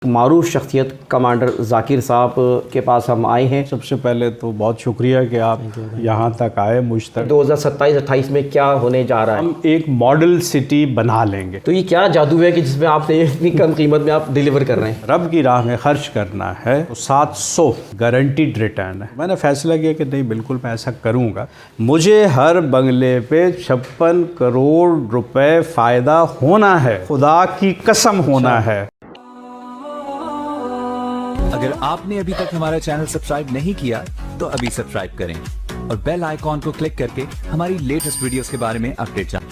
मारूफ शख्सियत कमांडर ज़ाकिर साहब के पास हम आए हैं। सबसे पहले तो बहुत शुक्रिया कि आप यहाँ तक आए मुझ तक। 2027-28 में क्या होने जा रहा है? हम एक मॉडल सिटी बना लेंगे। तो ये क्या जादू है कि जिसमें आपने इतनी कम कीमत में आप डिलीवर कर रहे हैं? रब की राह में खर्च करना है तो 700 गारंटीड रिटर्न है। मैंने फैसला किया कि नहीं, बिल्कुल मैं ऐसा करूँगा। मुझे हर बंगले पे 56 करोड़ रुपए फ़ायदा होना है, खुदा की कसम होना है। अगर आपने अभी तक हमारा चैनल सब्सक्राइब नहीं किया तो अभी सब्सक्राइब करें और बेल आइकॉन को क्लिक करके हमारी लेटेस्ट वीडियोस के बारे में अपडेट जानें।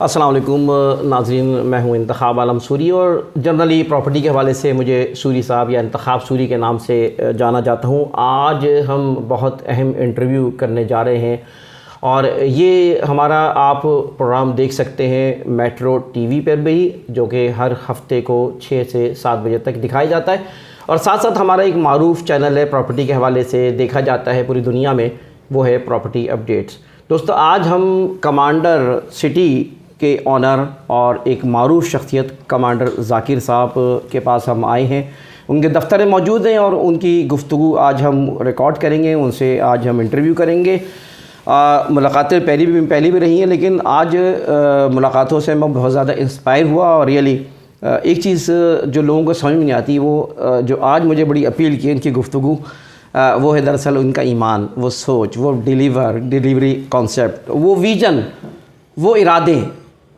अस्सलाम वालेकुम नाज़रीन, मैं हूं इंतखाब आलम सूरी और जनरली प्रॉपर्टी के हवाले से मुझे सूरी साहब या इंतखाब सूरी के नाम से जाना जाता हूं। आज हम बहुत अहम इंटरव्यू करने जा रहे हैं और ये हमारा आप प्रोग्राम देख सकते हैं मेट्रो टीवी पर भी, जो कि हर हफ्ते को 6 से 7 बजे तक दिखाया जाता है। और साथ साथ हमारा एक मारूफ चैनल है प्रॉपर्टी के हवाले से, देखा जाता है पूरी दुनिया में, वो है प्रॉपर्टी अपडेट्स। दोस्तों, आज हम कमांडर सिटी के ऑनर और एक मारूफ शख्सियत कमांडर ज़ाकिर साहब के पास हम आए हैं। उनके दफ्तर में मौजूद हैं और उनकी गुफ्तगू आज हम रिकॉर्ड करेंगे, उनसे आज हम इंटरव्यू करेंगे। मुलाकातें पहली भी रही हैं, लेकिन आज मुलाकातों से मैं बहुत ज़्यादा इंस्पायर हुआ और रियली एक चीज़ जो लोगों को समझ में नहीं आती, वो जो आज मुझे बड़ी अपील की इनकी गुफ्तगू, वो है दरअसल उनका ईमान, वो सोच, वो डिलीवरी कॉन्सेप्ट, वो विजन, वो इरादे,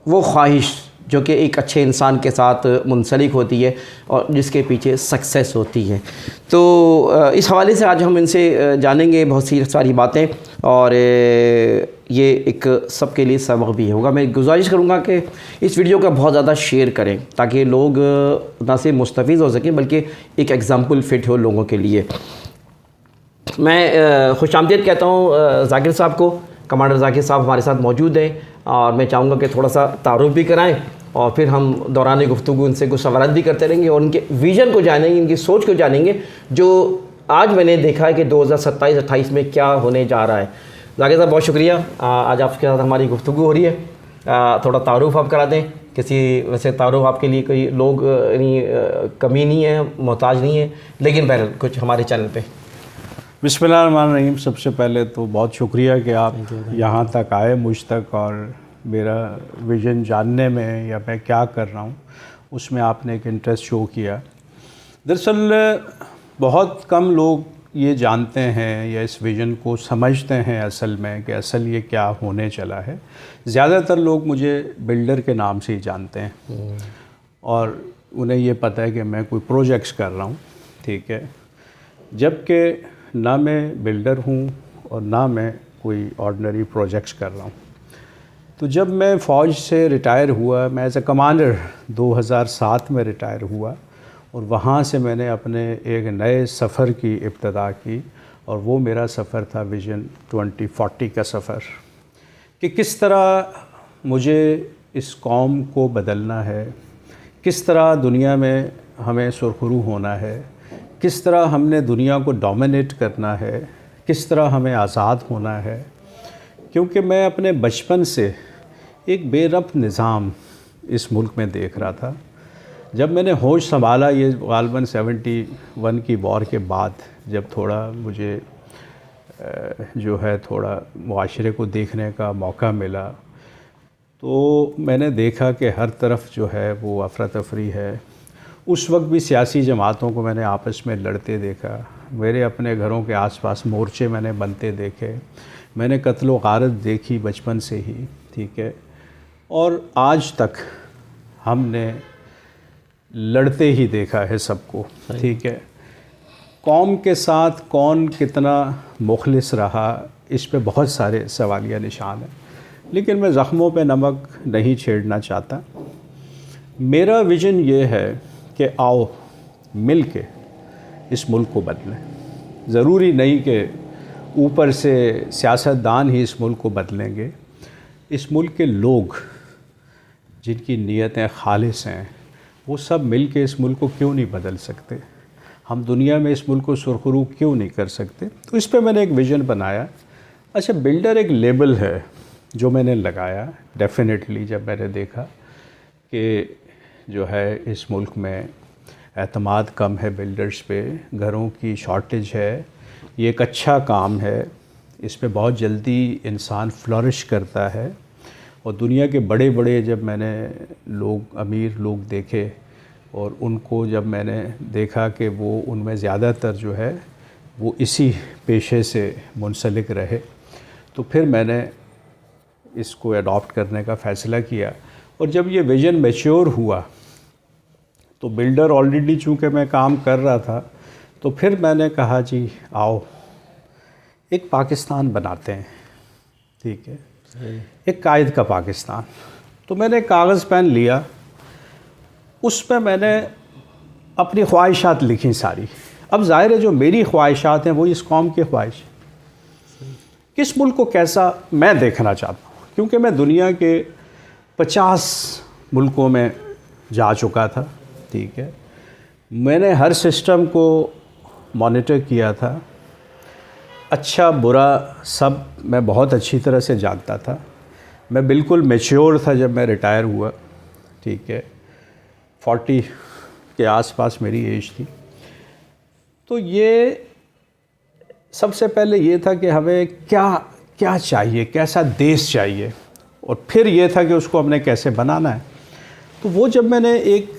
वो ख्वाहिश जो कि एक अच्छे इंसान के साथ मुंसलिक होती है और जिसके पीछे सक्सेस होती है। तो इस हवाले से आज हम इनसे जानेंगे बहुत सी सारी बातें और ये एक सबके लिए सबक भी होगा। मैं गुजारिश करूँगा कि इस वीडियो का बहुत ज़्यादा शेयर करें ताकि लोग ना सिर्फ मुस्तफ़ीज़ हो सकें बल्कि एक एग्ज़ाम्पल फ़िट हो लोगों के लिए। मैं खुशामदीद कहता हूँ ज़ाकिर साहब को। कमांडर ज़ाकिर साहब हमारे साथ मौजूद हैं और मैं चाहूँगा कि थोड़ा सा तारुफ भी कराएं और फिर हम दौरान गुफ्तगू उनसे कुछ सवालात भी करते रहेंगे और उनके विज़न को जानेंगे, इनकी सोच को जानेंगे, जो आज मैंने देखा है कि 2027-28 में क्या होने जा रहा है। ज़ाकिर साहब, बहुत शुक्रिया, आज आपके साथ हमारी गुफ्तगू हो रही है। थोड़ा तारुफ आप करा दें किसी, वैसे तारुफ आपके लिए कोई लोग कमी नहीं है, मोहताज नहीं है, लेकिन बहरहाल कुछ हमारे चैनल पे। बिस्मिल्लाहिर्रहमानिर्रहीम। सबसे पहले तो बहुत शुक्रिया कि आप यहाँ तक आए मुझ तक और मेरा विज़न जानने में या मैं क्या कर रहा हूँ उसमें आपने एक इंटरेस्ट शो किया। दरअसल बहुत कम लोग ये जानते हैं या इस विज़न को समझते हैं असल में कि असल ये क्या होने चला है। ज़्यादातर लोग मुझे बिल्डर के नाम से ही जानते हैं और उन्हें ये पता है कि मैं कोई प्रोजेक्ट्स कर रहा हूँ, ठीक है, जबकि ना मैं बिल्डर हूँ और ना मैं कोई ऑर्डिनरी प्रोजेक्ट्स कर रहा हूँ। तो जब मैं फ़ौज से रिटायर हुआ, मैं एज़ ए कमांडर 2007 में रिटायर हुआ और वहाँ से मैंने अपने एक नए सफ़र की इब्तदा की और वो मेरा सफ़र था विज़न 2040 का सफ़र, कि किस तरह मुझे इस कौम को बदलना है, किस तरह दुनिया में हमें सुरखरू होना है, किस तरह हमने दुनिया को डोमिनेट करना है, किस तरह हमें आज़ाद होना है। क्योंकि मैं अपने बचपन से एक बेरब्त निज़ाम इस मुल्क में देख रहा था। जब मैंने होश संभाला, ये गालबन 71 की वॉर के बाद, जब थोड़ा मुझे जो है थोड़ा मुआशरे को देखने का मौका मिला, तो मैंने देखा कि हर तरफ जो है वो अफरा तफरी है। उस वक्त भी सियासी जमातों को मैंने आपस में लड़ते देखा, मेरे अपने घरों के आसपास मोर्चे मैंने बनते देखे, मैंने कत्ल व गारत देखी बचपन से ही, ठीक है, और आज तक हमने लड़ते ही देखा है सबको, ठीक है। कौम के साथ कौन कितना मुखलिस रहा, इस पे बहुत सारे सवालिया निशान हैं, लेकिन मैं ज़ख्मों पे नमक नहीं छेड़ना चाहता। मेरा विज़न ये है कि आओ मिल के इस मुल्क को बदलें। ज़रूरी नहीं कि ऊपर से सियासतदान ही इस मुल्क को बदलेंगे। इस मुल्क के लोग जिनकी नीयतें खालिस हैं, वो सब मिल के इस मुल्क को क्यों नहीं बदल सकते? हम दुनिया में इस मुल्क को सुरखरू क्यों नहीं कर सकते? तो इस पे मैंने एक विज़न बनाया। अच्छा, बिल्डर एक लेबल है जो मैंने लगाया। डेफिनेटली जब मैंने देखा कि जो है इस मुल्क में एतमाद कम है बिल्डर्स पे, घरों की शॉर्टेज है। ये एक अच्छा काम है, इस पे बहुत जल्दी इंसान फ्लरिश करता है। और दुनिया के बड़े बड़े जब मैंने लोग, अमीर लोग देखे और उनको जब मैंने देखा कि वो उनमें ज़्यादातर जो है वो इसी पेशे से मुंसलिक रहे, तो फिर मैंने इसको अडॉप्ट करने का फ़ैसला किया। और जब ये विज़न मैच्योर हुआ तो बिल्डर ऑलरेडी चूँकि मैं काम कर रहा था, तो फिर मैंने कहा जी आओ एक पाकिस्तान बनाते हैं, ठीक है, एक कायद का पाकिस्तान। तो मैंने कागज़ पेन लिया, उस पर मैंने अपनी ख्वाहिशात लिखी सारी। अब ज़ाहिर है जो मेरी ख्वाहिशात हैं वो इस कौम की ख्वाहिश, किस मुल्क को कैसा मैं देखना चाहता हूँ, क्योंकि मैं दुनिया के 50 मुल्कों में जा चुका था, ठीक है। मैंने हर सिस्टम को मॉनिटर किया था, अच्छा बुरा सब मैं बहुत अच्छी तरह से जानता था। मैं बिल्कुल मैच्योर था जब मैं रिटायर हुआ, ठीक है, 40 के आसपास मेरी एज थी। तो ये सबसे पहले ये था कि हमें क्या क्या चाहिए, कैसा देश चाहिए, और फिर ये था कि उसको हमने कैसे बनाना है। तो वो जब मैंने एक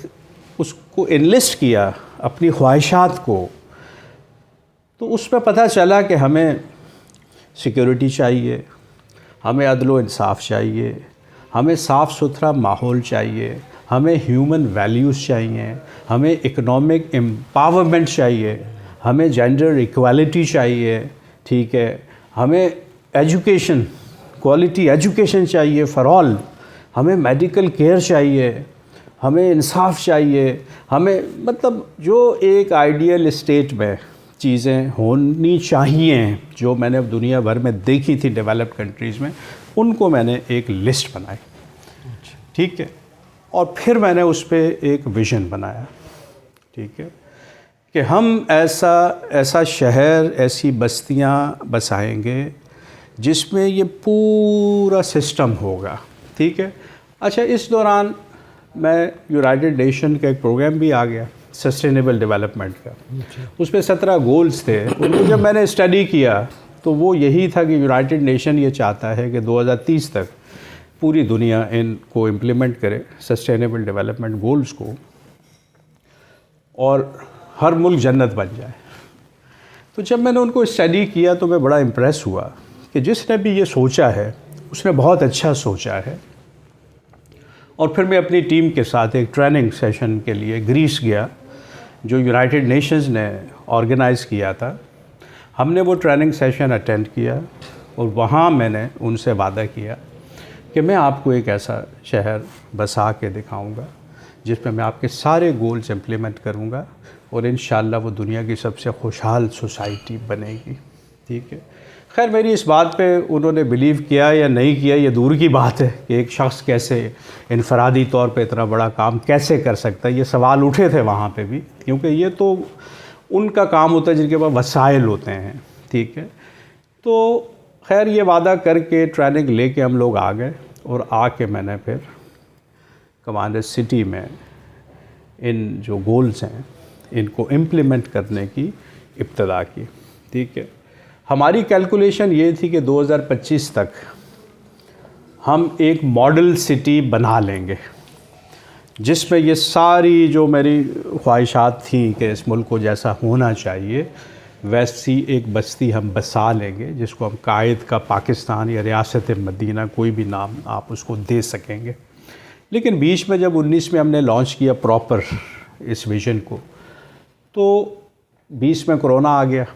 उसको इनलिस्ट किया अपनी ख्वाहिशात को, तो उसमें पता चला कि हमें सिक्योरिटी चाहिए, हमें अदल इंसाफ चाहिए, हमें साफ़ सुथरा माहौल चाहिए, हमें ह्यूमन वैल्यूज़ चाहिए, हमें इकोनॉमिक एम्पावरमेंट चाहिए, हमें जेंडर इक्वालिटी चाहिए, ठीक है, हमें एजुकेशन, क्वालिटी एजुकेशन चाहिए फॉर ऑल, हमें मेडिकल केयर चाहिए, हमें इंसाफ चाहिए, हमें मतलब जो एक आइडियल स्टेट में चीज़ें होनी चाहिए जो मैंने दुनिया भर में देखी थी डेवलप्ड कंट्रीज़ में, उनको मैंने एक लिस्ट बनाई, ठीक है। और फिर मैंने उस पर एक विज़न बनाया, ठीक है, कि हम ऐसा शहर, ऐसी बस्तियां बसाएंगे जिसमें ये पूरा सिस्टम होगा, ठीक है। अच्छा, इस दौरान मैं यूनाइटेड नेशन का एक प्रोग्राम भी आ गया सस्टेनेबल डेवलपमेंट का, उसमें 17 गोल्स थे। उनको जब मैंने स्टडी किया तो वो यही था कि यूनाइटेड नेशन ये चाहता है कि 2030 तक पूरी दुनिया इनको इम्प्लीमेंट करे, सस्टेनेबल डेवलपमेंट गोल्स को, और हर मुल्क जन्नत बन जाए। तो जब मैंने उनको स्टडी किया तो मैं बड़ा इम्प्रेस हुआ कि जिसने भी ये सोचा है उसने बहुत अच्छा सोचा है। और फिर मैं अपनी टीम के साथ एक ट्रेनिंग सेशन के लिए ग्रीस गया, जो यूनाइटेड नेशंस ने ऑर्गेनाइज़ किया था। हमने वो ट्रेनिंग सेशन अटेंड किया और वहाँ मैंने उनसे वादा किया कि मैं आपको एक ऐसा शहर बसा के दिखाऊंगा जिसमें मैं आपके सारे गोल्स इम्प्लीमेंट करूंगा और इंशाअल्लाह वो दुनिया की सबसे खुशहाल सोसाइटी बनेगी, ठीक है। खैर, मेरी इस बात पे उन्होंने बिलीव किया या नहीं किया ये दूर की बात है कि एक शख्स कैसे इनफरादी तौर पे इतना बड़ा काम कैसे कर सकता है। ये सवाल उठे थे वहाँ पे भी, क्योंकि ये तो उनका काम होता है जिनके पास वसाइल होते हैं, ठीक है। तो खैर, ये वादा करके ट्रेनिंग लेके हम लोग आ गए और आके मैंने फिर कमांडर सिटी में इन जो गोल्स हैं इनको इम्प्लीमेंट करने की इब्तिदा की, ठीक है। हमारी कैलकुलेशन ये थी कि 2025 तक हम एक मॉडल सिटी बना लेंगे जिसमें ये सारी जो मेरी ख्वाहिशात थी कि इस मुल्क को जैसा होना चाहिए वैसी एक बस्ती हम बसा लेंगे, जिसको हम कायद का पाकिस्तान या रियासत मदीना, कोई भी नाम आप उसको दे सकेंगे। लेकिन बीच में जब 19 में हमने लॉन्च किया प्रॉपर इस विज़न को, तो 20 में कोरोना आ गया,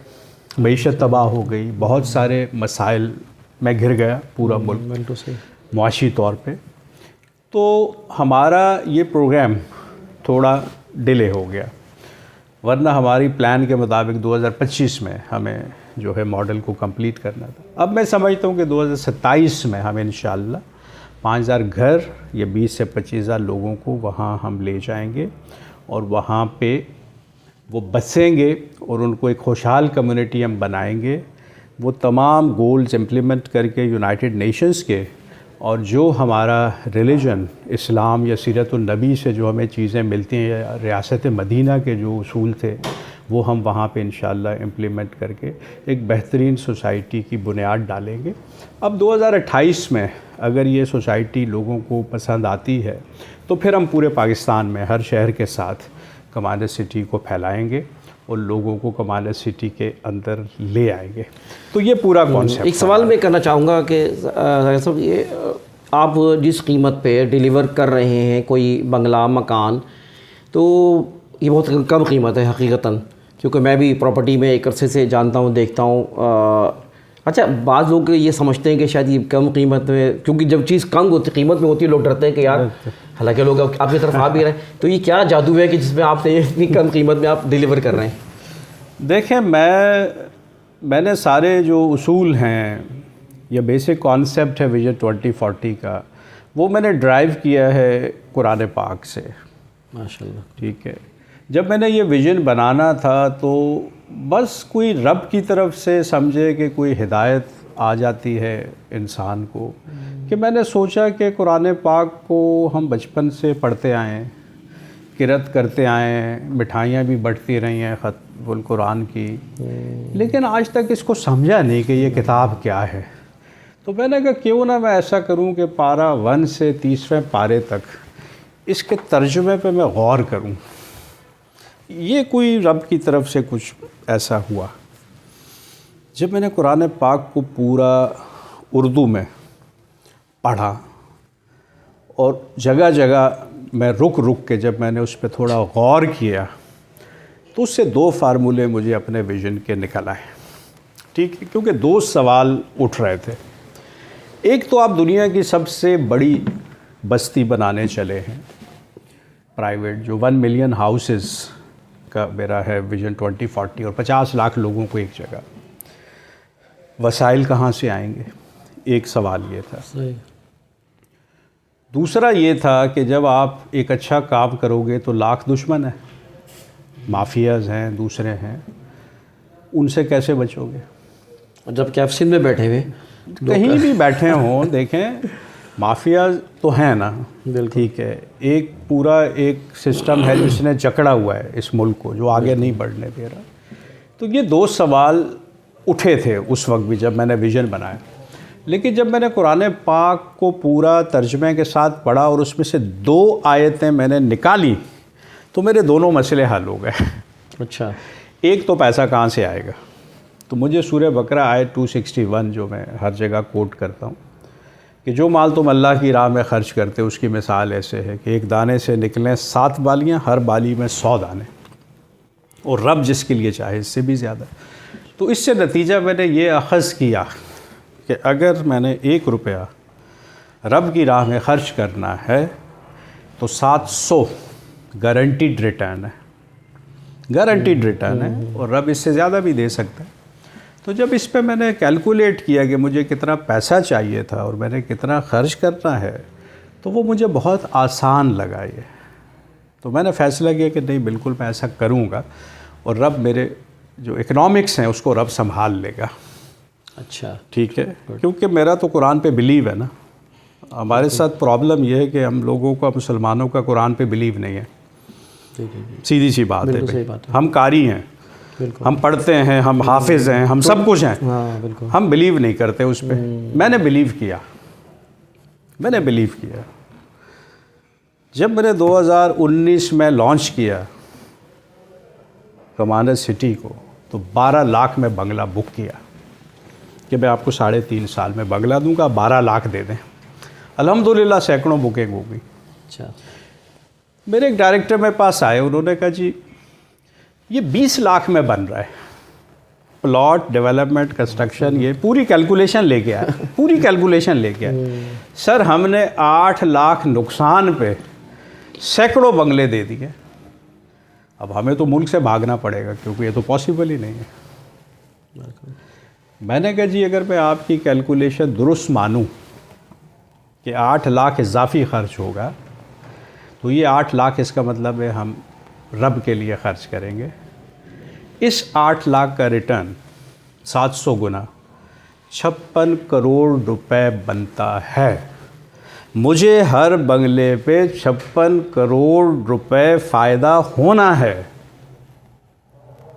मईशत तबाह हो गई, बहुत सारे मसाइल में घिर गया पूरा मुल्क मुआशी तौर पे। तो हमारा ये प्रोग्राम थोड़ा डिले हो गया, वरना हमारी प्लान के मुताबिक 2025 में हमें जो है मॉडल को कंप्लीट करना था। अब मैं समझता हूँ कि 2027 में हम इंशाअल्लाह 5000 घर या 20 से 25,000 लोगों को वहाँ हम ले जाएंगे और वहाँ पे वो बसेंगे और उनको एक खुशहाल कम्युनिटी हम बनाएंगे। वो तमाम गोल्स इम्प्लीमेंट करके यूनाइटेड नेशंस के और जो हमारा रिलीजन इस्लाम या सीरतुन-नबी से जो हमें चीज़ें मिलती हैं या रियासत मदीना के जो उसूल थे वो हम वहाँ पे इंशाअल्लाह इम्प्लीमेंट करके एक बेहतरीन सोसाइटी की बुनियाद डालेंगे। अब 2028 में अगर ये सोसाइटी लोगों को पसंद आती है तो फिर हम पूरे पाकिस्तान में हर शहर के साथ कमांडर सिटी को फैलाएंगे और लोगों को कमांडर सिटी के अंदर ले आएंगे। तो ये पूरा कॉन्सेप्ट। एक सवाल मैं करना चाहूँगा कि साहब ये आप जिस कीमत पे डिलीवर कर रहे हैं कोई बंगला मकान, तो ये बहुत कम कीमत है हकीकतन, क्योंकि मैं भी प्रॉपर्टी में एक अरसे से जानता हूँ, देखता हूँ। अच्छा, बाज़ लोग ये समझते हैं कि शायद ये कम कीमत में, क्योंकि जब चीज़ कम होती कीमत में होती है लोग डरते हैं कि यार, हालांकि लोग आपकी तरफ आ भी रहे हैं, तो ये क्या जादू है कि जिसमें आपसे इतनी कम कीमत में आप डिलीवर कर रहे हैं? देखें, मैंने सारे जो उसूल हैं या बेसिक कॉन्सेप्ट है विजन 2040 का, वो मैंने ड्राइव किया है कुरान पाक से। माशाल्लाह। ठीक है, जब मैंने ये विज़न बनाना था तो बस कोई रब की तरफ से समझे कि कोई हिदायत आ जाती है इंसान को, कि मैंने सोचा कि कुरान पाक को हम बचपन से पढ़ते आएँ, किरत करते आएँ, मिठाइयाँ भी बढ़ती रही हैं ख़त्मुल कुरान की, लेकिन आज तक इसको समझा नहीं कि ये किताब क्या है। तो मैंने कहा क्यों ना मैं ऐसा करूं कि पारा 1 से 30वें पारे तक इसके तर्जुमे पे मैं गौर करूं। ये कोई रब की तरफ से कुछ ऐसा हुआ। जब मैंने कुरान पाक को पूरा उर्दू में पढ़ा और जगह जगह मैं रुक रुक के जब मैंने उस पर थोड़ा गौर किया, तो उससे 2 फार्मूले मुझे अपने विज़न के निकल आए। ठीक है, क्योंकि 2 सवाल उठ रहे थे। एक तो आप दुनिया की सबसे बड़ी बस्ती बनाने चले हैं प्राइवेट, जो 1 मिलियन हाउसेस का मेरा है विज़न 2040, और 50 लाख लोगों को एक जगह। वसाइल कहाँ से आएंगे? एक सवाल ये था। सही। दूसरा ये था कि जब आप एक अच्छा काम करोगे तो लाख दुश्मन हैं, माफियाज़ हैं, दूसरे हैं, उनसे कैसे बचोगे? जबकि आप सिंध में बैठे हुए, कहीं भी बैठे हों, देखें माफिया तो हैं ना, ठीक है, एक पूरा एक सिस्टम है जिसने जकड़ा हुआ है इस मुल्क को, जो आगे नहीं बढ़ने दे रहा। तो ये 2 सवाल उठे थे उस वक्त भी जब मैंने विज़न बनाया। लेकिन जब मैंने कुरान पाक को पूरा तर्जमे के साथ पढ़ा और उसमें से 2 आयतें मैंने निकाली, तो मेरे दोनों मसले हल हो गए। अच्छा। एक तो पैसा कहाँ से आएगा, तो मुझे सूरह बकरा आयत 261 जो मैं हर जगह कोट करता हूँ कि जो माल तुम अल्लाह की राह में ख़र्च करते हो उसकी मिसाल ऐसे है कि एक दाने से निकलें 7 बालियाँ, हर बाली में 100 दाने, और रब जिसके लिए चाहे इससे भी ज़्यादा। तो इससे नतीजा मैंने ये अख़ज़ किया कि अगर मैंने 1 रुपया रब की राह में ख़र्च करना है तो 700 गारंटीड रिटर्न है, गारंटीड रिटर्न है, और रब इससे ज़्यादा भी दे सकता है। तो जब इस पे मैंने कैलकुलेट किया कि मुझे कितना पैसा चाहिए था और मैंने कितना ख़र्च करना है, तो वो मुझे बहुत आसान लगा ये। तो मैंने फ़ैसला किया कि नहीं, बिल्कुल मैं ऐसा करूँगा और रब मेरे जो इकनॉमिक्स हैं उसको रब संभाल लेगा। अच्छा। ठीक है, क्योंकि मेरा तो कुरान पे बिलीव है ना। हमारे साथ प्रॉब्लम ये है कि हम लोगों का, मुसलमानों का कुरान पे बिलीव नहीं है। सीधी सी बात है भाई। हम कारी हैं, हम पढ़ते हैं, हम हाफिज़ हैं, हम सब कुछ हैं, हाँ, बिल्कुल। हम बिलीव नहीं करते उस पर। मैंने बिलीव किया, मैंने बिलीव किया। जब मैंने 2019 में लॉन्च किया कमांडर सिटी को, तो 12 लाख में बंगला बुक किया कि मैं आपको 3.5 साल में बंगला दूंगा, 12 लाख दे दें। अल्हम्दुलिल्लाह सैकड़ों बुकिंग हो गई। अच्छा। मेरे एक डायरेक्टर मेरे पास आए, उन्होंने कहा जी ये 20 लाख में बन रहा है, प्लॉट डेवलपमेंट कंस्ट्रक्शन, ये पूरी कैलकुलेशन लेके आए, पूरी कैलकुलेशन लेके आए। सर हमने 8 लाख नुकसान पे सैकड़ों बंगले दे दिए। अब हमें तो मुल्क से भागना पड़ेगा क्योंकि ये तो पॉसिबल ही नहीं है। मैंने कहा जी अगर मैं आपकी कैलकुलेशन दुरुस्त मानूं कि 8 लाख इजाफी खर्च होगा, तो ये 8 लाख इसका मतलब है हम रब के लिए ख़र्च करेंगे। इस 8 लाख का रिटर्न 700 गुना 56 करोड़ रुपए बनता है। मुझे हर बंगले पे 56 करोड़ रुपए फ़ायदा होना है।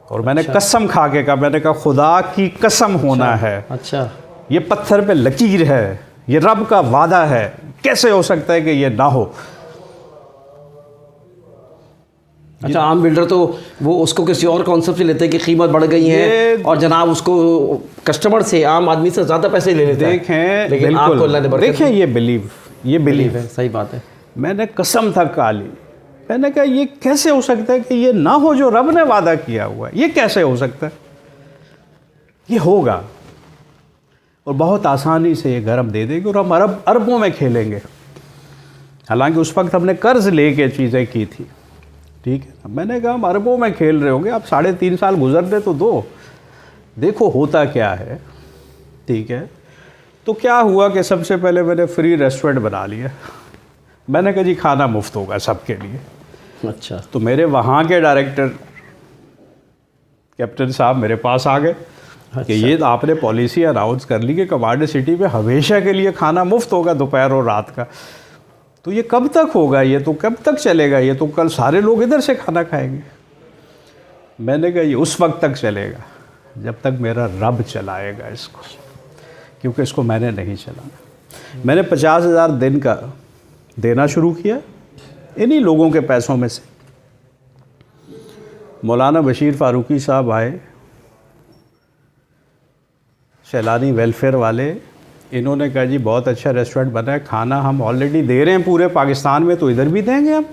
और मैंने कसम खा के कहा, मैंने कहा खुदा की कसम होना है। अच्छा, ये पत्थर पे लकीर है, ये रब का वादा है, कैसे हो सकता है कि ये ना हो। अच्छा, आम बिल्डर तो वो उसको किसी और कॉन्सेप्ट से लेते हैं कि कीमत बढ़ गई है और जनाब उसको कस्टमर से, आम आदमी से ज़्यादा पैसे ले लेते हैं। देखें, लेकिन आपको अल्लाह ने बरकत देखें, ये बिलीव है। सही बात है। मैंने कसम था काली, मैंने कहा ये कैसे हो सकता है कि ये ना हो जो रब ने वादा किया हुआ है, ये कैसे हो सकता है, ये होगा और बहुत आसानी से ये घर हम दे देंगे और हम अरबों में खेलेंगे। हालांकि उस वक्त हमने कर्ज लेके चीज़ें की थी, ठीक है। मैंने कहा हम अरबों में खेल रहे होंगे, अब 3.5 साल गुजरने तो दो, देखो होता क्या है, ठीक है। तो क्या हुआ कि सबसे पहले मैंने फ्री रेस्टोरेंट बना लिया। मैंने कहा जी खाना मुफ्त होगा सबके लिए। अच्छा, तो मेरे वहाँ के डायरेक्टर कैप्टन साहब मेरे पास आ गए कि ये आपने पॉलिसी अनाउंस कर ली कि कमांडर सिटी में हमेशा के लिए खाना मुफ्त होगा दोपहर और रात का। तो ये कब तक होगा, ये तो कब तक चलेगा, ये तो कल सारे लोग इधर से खाना खाएंगे। मैंने कहा ये उस वक्त तक चलेगा जब तक मेरा रब चलाएगा इसको, क्योंकि इसको मैंने नहीं चलाना। मैंने 50,000 दिन का देना शुरू किया इन्हीं लोगों के पैसों में से। मौलाना बशीर फारूकी साहब आए, सैलानी वेलफेयर वाले, इन्होंने कहा जी बहुत अच्छा रेस्टोरेंट बना है, खाना हम ऑलरेडी दे रहे हैं पूरे पाकिस्तान में, तो इधर भी देंगे हम।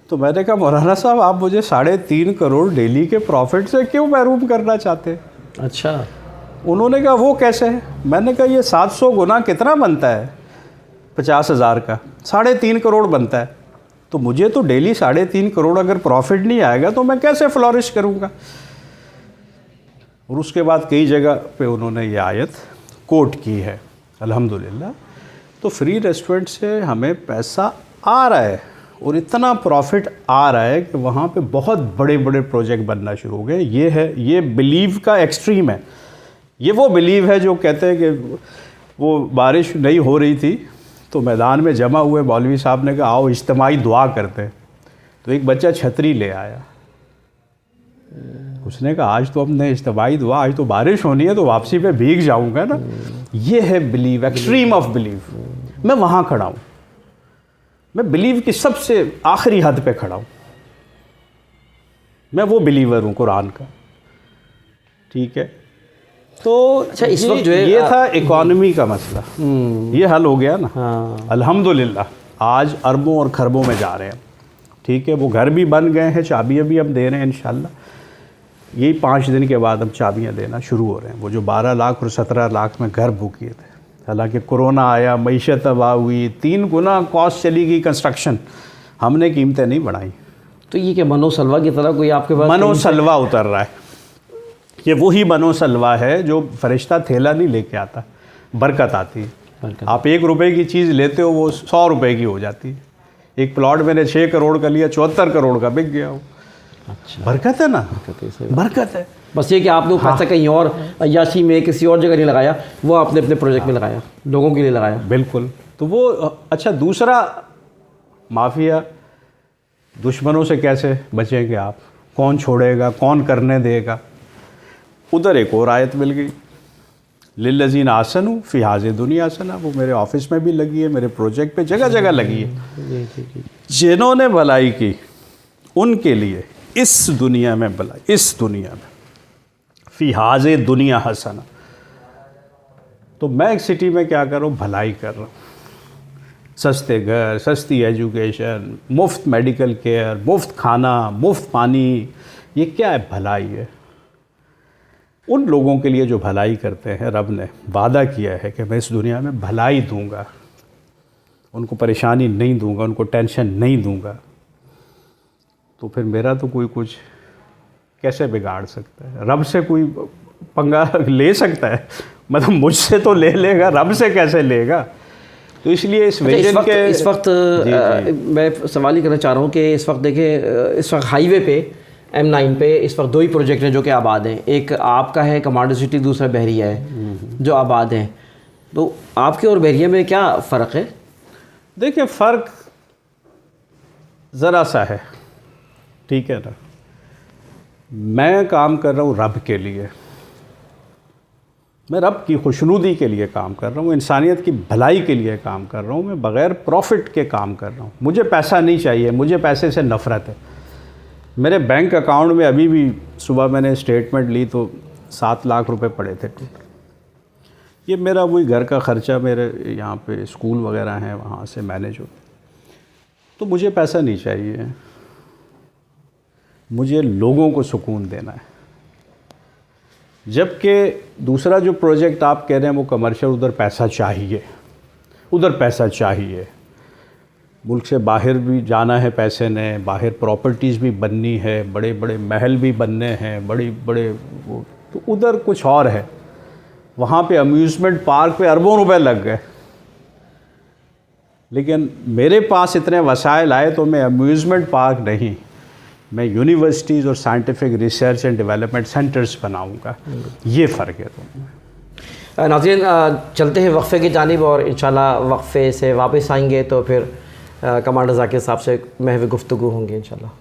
तो मैंने कहा मौलाना साहब आप मुझे 3.5 करोड़ डेली के प्रॉफिट से क्यों महरूम करना चाहते हैं? अच्छा। उन्होंने कहा वो कैसे है? मैंने कहा ये 700 गुना कितना बनता है 50,000 का, 3.5 करोड़ बनता है। तो मुझे तो डेली 3.5 करोड़ अगर प्रॉफिट नहीं आएगा तो मैं कैसे फ्लॉरिश करूँगा? और उसके बाद कई जगह पे उन्होंने ये आयत कोट की है अल्हम्दुलिल्लाह। तो फ्री रेस्टोरेंट से हमें पैसा आ रहा है और इतना प्रॉफिट आ रहा है कि वहाँ पे बहुत बड़े बड़े प्रोजेक्ट बनना शुरू हो गए। ये है, ये बिलीव का एक्सट्रीम है। ये वो बिलीव है जो कहते हैं कि वो बारिश नहीं हो रही थी तो मैदान में जमा हुए मौलवी साहब ने कहा आओ इज्तिमाई दुआ करते हैं। तो एक बच्चा छतरी ले आया, उसने कहा आज तो हमने इज्तिमाई दुआ, आज तो बारिश होनी है तो वापसी पे भीग जाऊंगा ना। ये है बिलीव, एक्सट्रीम ऑफ बिलीव। मैं वहाँ खड़ा हूँ, मैं बिलीव की सबसे आखिरी हद पे खड़ा हूँ। मैं वो बिलीवर हूँ कुरान का, ठीक है। तो अच्छा, इस वक्त जो है ये था इकॉनमी का मसला, ये हल हो गया ना। हाँ। अल्हम्दुलिल्लाह आज अरबों और खरबों में जा रहे हैं, ठीक है। वो घर भी बन गए हैं, चाबियाँ भी हम दे रहे हैं इंशाल्लाह। यही 5 दिन के बाद हम चाबियाँ देना शुरू हो रहे हैं। वो जो 12 लाख और 17 लाख में घर बुक किए थे, हालांकि कोरोना आया, मईशत तबाह हुई, 3 गुना कॉस्ट चली गई कंस्ट्रक्शन, हमने कीमतें नहीं बढ़ाई। तो ये क्या मनोसलवा की तरह कोई आपके पास मनोसलवा उतर रहा है। ये वही मनोसलवा है जो फरिश्ता थैला नहीं लेके आता, बरकत आती है। आप 1 रुपए की चीज़ लेते हो वो 100 रुपए की हो जाती है। एक प्लॉट मैंने 6 करोड़ का लिया, 74 करोड़ का बिक गया वो। अच्छा, बरकत है ना, बरकत है। बस ये कि आपने वो पैसा कहीं और अय्याशी में किसी और जगह नहीं लगाया, वो आपने अपने प्रोजेक्ट में लगाया, लोगों के लिए लगाया। बिल्कुल। तो वो अच्छा, दूसरा माफिया, दुश्मनों से कैसे बचेंगे आप, कौन छोड़ेगा, कौन करने देगा? उधर एक और आयत मिल गई, लिल्लज़ीन आसनु फ़ी हाज़िहि दुनिया हसना। वो मेरे ऑफिस में भी लगी है, मेरे प्रोजेक्ट पे जगह जगह लगी है। जिन्होंने भलाई की उनके लिए इस दुनिया में भलाई, इस दुनिया में फ़ी हाज़िहि दुनिया हसना। तो मैं एक सिटी में क्या कर रहा हूँ, भलाई कर रहा हूँ। सस्ते घर, सस्ती एजुकेशन, मुफ्त मेडिकल केयर, मुफ्त खाना, मुफ्त पानी, ये क्या है? भलाई है। उन लोगों के लिए जो भलाई करते हैं, रब ने वादा किया है कि मैं इस दुनिया में भलाई दूंगा, उनको परेशानी नहीं दूंगा, उनको टेंशन नहीं दूंगा। तो फिर मेरा तो कोई कुछ कैसे बिगाड़ सकता है? रब से कोई पंगा ले सकता है? मतलब मुझसे तो ले लेगा, रब से कैसे लेगा? तो इसलिए इस विजन के इस वक्त मैं सवाल ही करना चाह रहा हूँ कि इस वक्त देखिए, इस वक्त हाईवे पे M9 पे इस वक्त 2 ही प्रोजेक्ट हैं जो कि आबाद हैं। एक आपका है कमांडर सिटी, दूसरा बहरिया है जो आबाद हैं। तो आपके और बहरिया में क्या फ़र्क है? देखिए फ़र्क ज़रा सा है, ठीक है ना। मैं काम कर रहा हूँ रब के लिए, मैं रब की खुशनुदी के लिए काम कर रहा हूँ, इंसानियत की भलाई के लिए काम कर रहा हूँ, मैं बग़ैर प्रॉफिट के काम कर रहा हूँ। मुझे पैसा नहीं चाहिए, मुझे पैसे से नफ़रत है। मेरे बैंक अकाउंट में अभी भी सुबह मैंने स्टेटमेंट ली तो 7 लाख रुपए पड़े थे। ये मेरा वही घर का ख़र्चा, मेरे यहाँ पे स्कूल वगैरह हैं वहाँ से मैनेज हो, तो मुझे पैसा नहीं चाहिए, मुझे लोगों को सुकून देना है। जबकि दूसरा जो प्रोजेक्ट आप कह रहे हैं वो कमर्शियल, उधर पैसा चाहिए, उधर पैसा चाहिए। मुल्क से बाहर भी जाना है पैसे ने, बाहर प्रॉपर्टीज़ भी बननी है, बड़े बड़े महल भी बनने हैं, बड़े बड़े वो, तो उधर कुछ और है। वहाँ पे अम्यूज़मेंट पार्क पे अरबों रुपए लग गए, लेकिन मेरे पास इतने वसाइल आए तो मैं अम्यूज़मेंट पार्क नहीं, मैं यूनिवर्सिटीज़ और scientific research and development centres बनाऊंगा। ये फ़र्क है। तो नाज़रीन, चलते हैं वक्फ़े की जानिब और इंशाल्लाह वक्फ़े से वापस आएंगे तो फिर कमांडर ज़ाकिर साहब से महव गुफ्तगू होंगे इंशाल्लाह।